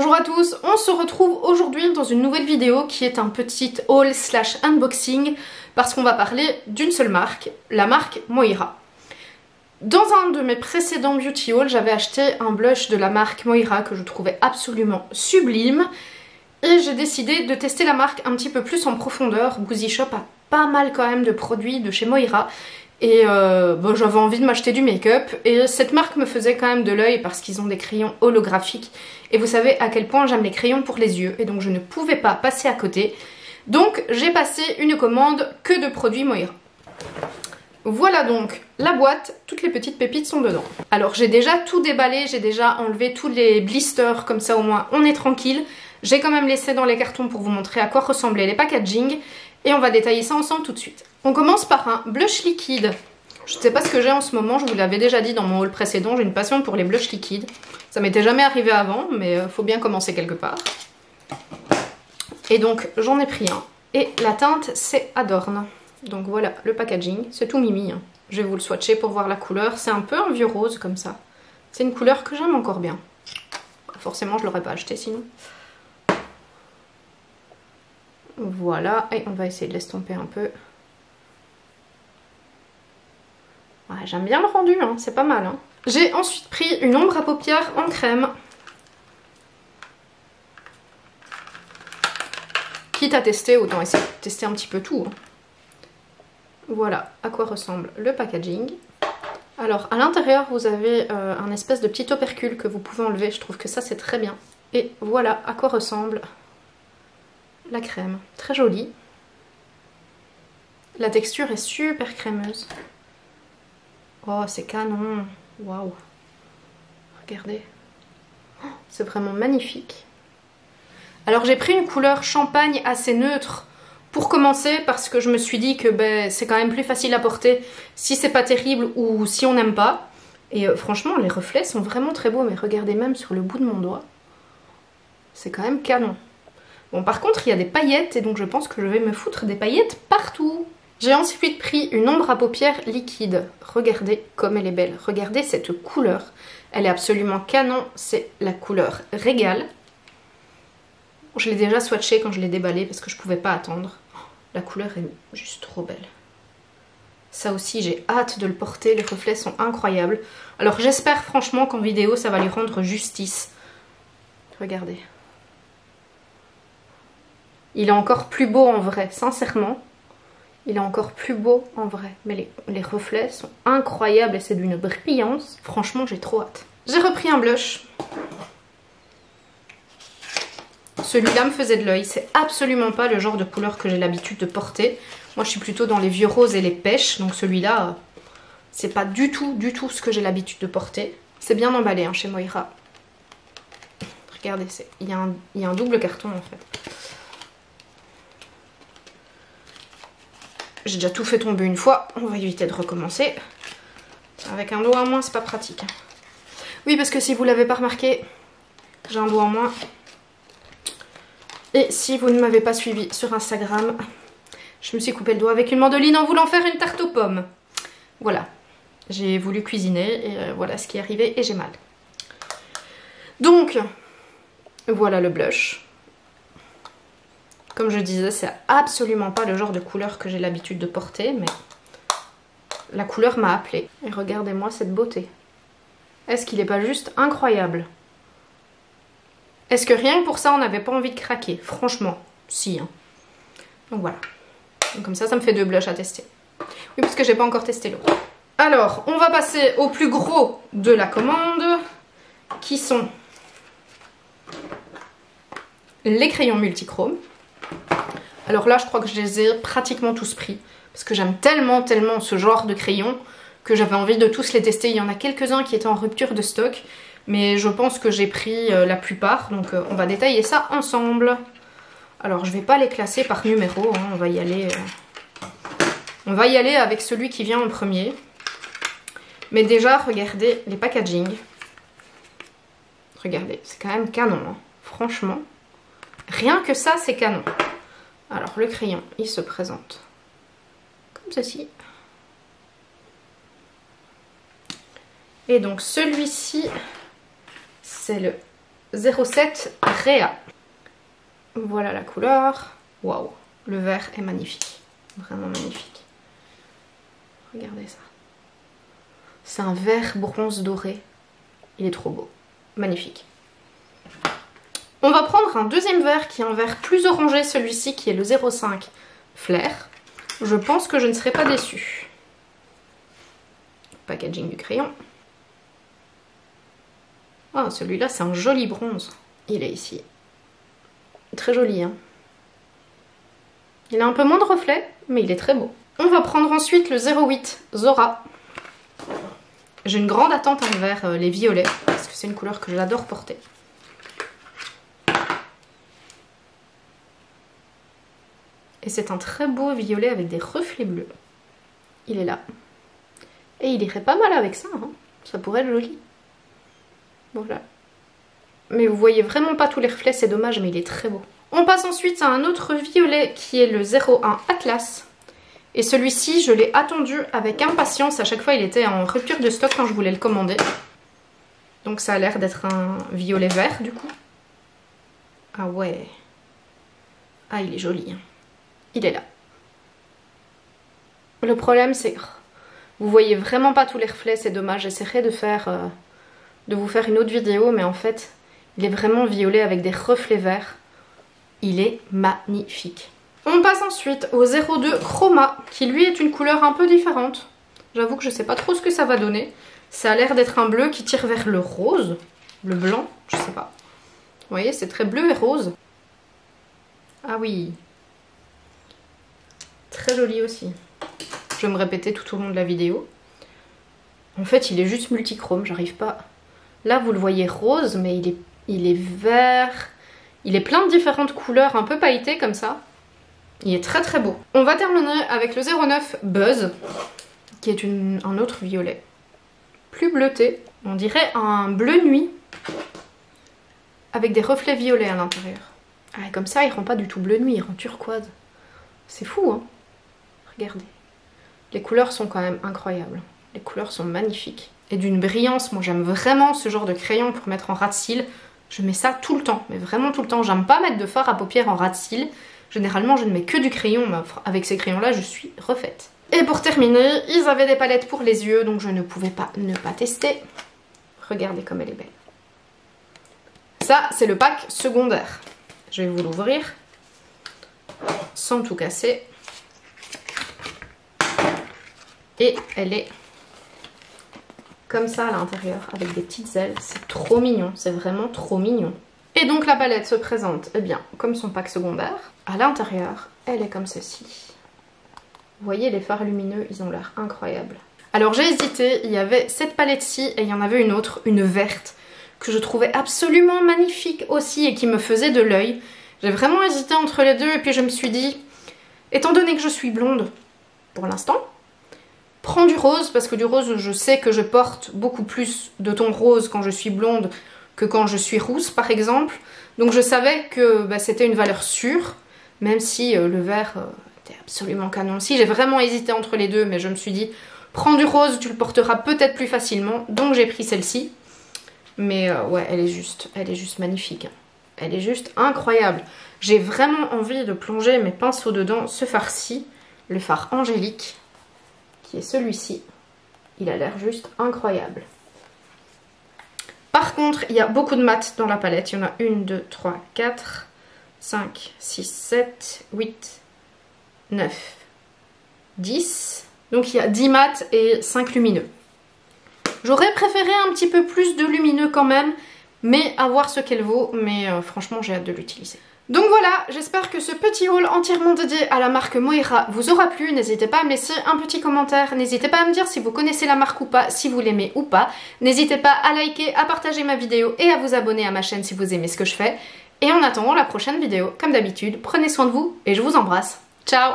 Bonjour à tous, on se retrouve aujourd'hui dans une nouvelle vidéo qui est un petit haul slash unboxing parce qu'on va parler d'une seule marque, la marque Moira. Dans un de mes précédents beauty hauls, j'avais acheté un blush de la marque Moira que je trouvais absolument sublime et j'ai décidé de tester la marque un petit peu plus en profondeur. Boozy Shop a pas mal quand même de produits de chez Moira et j'avais envie de m'acheter du make-up et cette marque me faisait quand même de l'œil parce qu'ils ont des crayons holographiques et vous savez à quel point j'aime les crayons pour les yeux et donc je ne pouvais pas passer à côté. Donc j'ai passé une commande que de produits Moira. Voilà donc la boîte, toutes les petites pépites sont dedans. Alors j'ai déjà tout déballé, j'ai déjà enlevé tous les blisters, comme ça au moins on est tranquille. J'ai quand même laissé dans les cartons pour vous montrer à quoi ressemblaient les packaging et on va détailler ça ensemble tout de suite. On commence par un blush liquide. Je ne sais pas ce que j'ai en ce moment, je vous l'avais déjà dit dans mon haul précédent, j'ai une passion pour les blushs liquides. Ça m'était jamais arrivé avant, mais faut bien commencer quelque part. Et donc j'en ai pris un. Et la teinte c'est Adorn. Donc voilà le packaging, c'est tout mimi. Hein. Je vais vous le swatcher pour voir la couleur. C'est un peu un vieux rose comme ça. C'est une couleur que j'aime encore bien. Forcément je l'aurais pas acheté sinon. Voilà, et on va essayer de l'estomper un peu. Ouais, j'aime bien le rendu, hein, c'est pas mal. Hein. J'ai ensuite pris une ombre à paupières en crème. Quitte à tester, autant essayer de tester un petit peu tout. Hein. Voilà à quoi ressemble le packaging. Alors à l'intérieur vous avez un espèce de petit opercule que vous pouvez enlever, je trouve que ça c'est très bien. Et voilà à quoi ressemble la crème, très jolie. La texture est super crémeuse. Oh c'est canon, waouh. Regardez, oh, c'est vraiment magnifique. Alors j'ai pris une couleur champagne assez neutre pour commencer parce que je me suis dit que c'est quand même plus facile à porter si c'est pas terrible ou si on n'aime pas. Et franchement les reflets sont vraiment très beaux, mais regardez même sur le bout de mon doigt. C'est quand même canon. Bon par contre il y a des paillettes et donc je pense que je vais me foutre des paillettes partout. J'ai ensuite pris une ombre à paupières liquide. Regardez comme elle est belle. Regardez cette couleur. Elle est absolument canon. C'est la couleur Régal. Je l'ai déjà swatché quand je l'ai déballé parce que je pouvais pas attendre. La couleur est juste trop belle. Ça aussi j'ai hâte de le porter. Les reflets sont incroyables. Alors j'espère franchement qu'en vidéo ça va lui rendre justice. Regardez. Il est encore plus beau en vrai, sincèrement. Il est encore plus beau en vrai. Mais les reflets sont incroyables et c'est d'une brillance. Franchement, j'ai trop hâte. J'ai repris un blush. Celui-là me faisait de l'œil. C'est absolument pas le genre de couleur que j'ai l'habitude de porter. Moi, je suis plutôt dans les vieux roses et les pêches. Donc celui-là, c'est pas du tout ce que j'ai l'habitude de porter. C'est bien emballé hein, chez Moira. Regardez, il y a un double carton en fait. J'ai déjà tout fait tomber une fois, on va éviter de recommencer. Avec un doigt en moins, c'est pas pratique. Oui, parce que si vous l'avez pas remarqué, j'ai un doigt en moins. Et si vous ne m'avez pas suivi sur Instagram, je me suis coupé le doigt avec une mandoline en voulant faire une tarte aux pommes. Voilà, j'ai voulu cuisiner et voilà ce qui est arrivé et j'ai mal. Donc, voilà le blush. Comme je disais, c'est absolument pas le genre de couleur que j'ai l'habitude de porter, mais la couleur m'a appelée. Et regardez-moi cette beauté. Est-ce qu'il n'est pas juste incroyable? Est-ce que rien que pour ça, on n'avait pas envie de craquer? Franchement, si. Hein. Donc voilà. Donc comme ça me fait 2 blushs à tester. Oui, parce que j'ai pas encore testé l'autre. Alors, on va passer au plus gros de la commande, qui sont les crayons multichromes. Alors là, je crois que je les ai pratiquement tous pris. Parce que j'aime tellement ce genre de crayon que j'avais envie de tous les tester. Il y en a quelques-uns qui étaient en rupture de stock. Mais je pense que j'ai pris la plupart. Donc on va détailler ça ensemble. Alors je vais pas les classer par numéro. Hein, on va y aller avec celui qui vient en premier. Mais déjà, regardez les packaging. Regardez, c'est quand même canon. Hein. Franchement, rien que ça, c'est canon. Alors le crayon, il se présente comme ceci. Et donc celui-ci, c'est le 07 Réa. Voilà la couleur. Waouh, le vert est magnifique. Vraiment magnifique. Regardez ça. C'est un vert bronze doré. Il est trop beau. Magnifique. On va prendre un deuxième vert qui est un vert plus orangé, celui-ci qui est le 05 Flair. Je pense que je ne serai pas déçue. Packaging du crayon. Ah, celui-là c'est un joli bronze. Il est ici. Très joli, hein. Il a un peu moins de reflets, mais il est très beau. On va prendre ensuite le 08 Zora. J'ai une grande attente envers les violets, parce que c'est une couleur que j'adore porter. Et c'est un très beau violet avec des reflets bleus. Il est là. Et il irait pas mal avec ça, hein. Ça pourrait être joli. Voilà. Mais vous voyez vraiment pas tous les reflets, c'est dommage, mais il est très beau. On passe ensuite à un autre violet qui est le 01 Atlas. Et celui-ci, je l'ai attendu avec impatience. À chaque fois, il était en rupture de stock quand je voulais le commander. Donc ça a l'air d'être un violet vert, du coup. Ah ouais. Ah, il est joli. Il est là. Le problème, c'est que vous voyez vraiment pas tous les reflets, c'est dommage. J'essaierai de vous faire une autre vidéo, mais en fait, il est vraiment violet avec des reflets verts. Il est magnifique. On passe ensuite au 02 Chroma, qui lui est une couleur un peu différente. J'avoue que je sais pas trop ce que ça va donner. Ça a l'air d'être un bleu qui tire vers le rose. Le blanc, je sais pas. Vous voyez, c'est très bleu et rose. Ah oui. Très joli aussi. Je vais me répéter tout au long de la vidéo. En fait, il est juste multichrome, j'arrive pas... Là, vous le voyez rose, mais il est vert. Il est plein de différentes couleurs, un peu pailletées comme ça. Il est très très beau. On va terminer avec le 09 Buzz, qui est un autre violet. Plus bleuté. On dirait un bleu nuit, avec des reflets violets à l'intérieur. Ah, comme ça, il rend pas du tout bleu nuit, il rend turquoise. C'est fou, hein. Regardez. Les couleurs sont quand même incroyables. Les couleurs sont magnifiques. Et d'une brillance, moi j'aime vraiment ce genre de crayon pour mettre en ras de cils. Je mets ça tout le temps, mais vraiment tout le temps. J'aime pas mettre de fard à paupières en ras de cils. Généralement je ne mets que du crayon, mais avec ces crayons là je suis refaite. Et pour terminer, ils avaient des palettes pour les yeux, donc je ne pouvais pas ne pas tester. Regardez comme elle est belle. Ça c'est le pack secondaire. Je vais vous l'ouvrir sans tout casser. Et elle est comme ça à l'intérieur, avec des petites ailes. C'est trop mignon, c'est vraiment trop mignon. Et donc la palette se présente, eh bien, comme son pack secondaire. À l'intérieur, elle est comme ceci. Vous voyez, les fards lumineux, ils ont l'air incroyables. Alors j'ai hésité, il y avait cette palette-ci et il y en avait une autre, une verte, que je trouvais absolument magnifique aussi et qui me faisait de l'œil. J'ai vraiment hésité entre les deux et puis je me suis dit, étant donné que je suis blonde, pour l'instant, prends du rose, parce que du rose, je sais que je porte beaucoup plus de ton rose quand je suis blonde que quand je suis rousse, par exemple. Donc je savais que c'était une valeur sûre, même si le vert était absolument canon aussi. J'ai vraiment hésité entre les deux, mais je me suis dit, prends du rose, tu le porteras peut-être plus facilement. Donc j'ai pris celle-ci. Mais ouais, elle est juste magnifique. Elle est juste incroyable. J'ai vraiment envie de plonger mes pinceaux dedans. Ce fard-ci, le fard angélique, qui est celui-ci. Il a l'air juste incroyable. Par contre, il y a beaucoup de mat dans la palette. Il y en a 1, 2, 3, 4, 5, 6, 7, 8, 9, 10. Donc il y a 10 mats et 5 lumineux. J'aurais préféré un petit peu plus de lumineux quand même, mais à voir ce qu'elle vaut. Mais franchement, j'ai hâte de l'utiliser. Donc voilà, j'espère que ce petit haul entièrement dédié à la marque Moira vous aura plu. N'hésitez pas à me laisser un petit commentaire, n'hésitez pas à me dire si vous connaissez la marque ou pas, si vous l'aimez ou pas. N'hésitez pas à liker, à partager ma vidéo et à vous abonner à ma chaîne si vous aimez ce que je fais. Et en attendant la prochaine vidéo, comme d'habitude, prenez soin de vous et je vous embrasse. Ciao!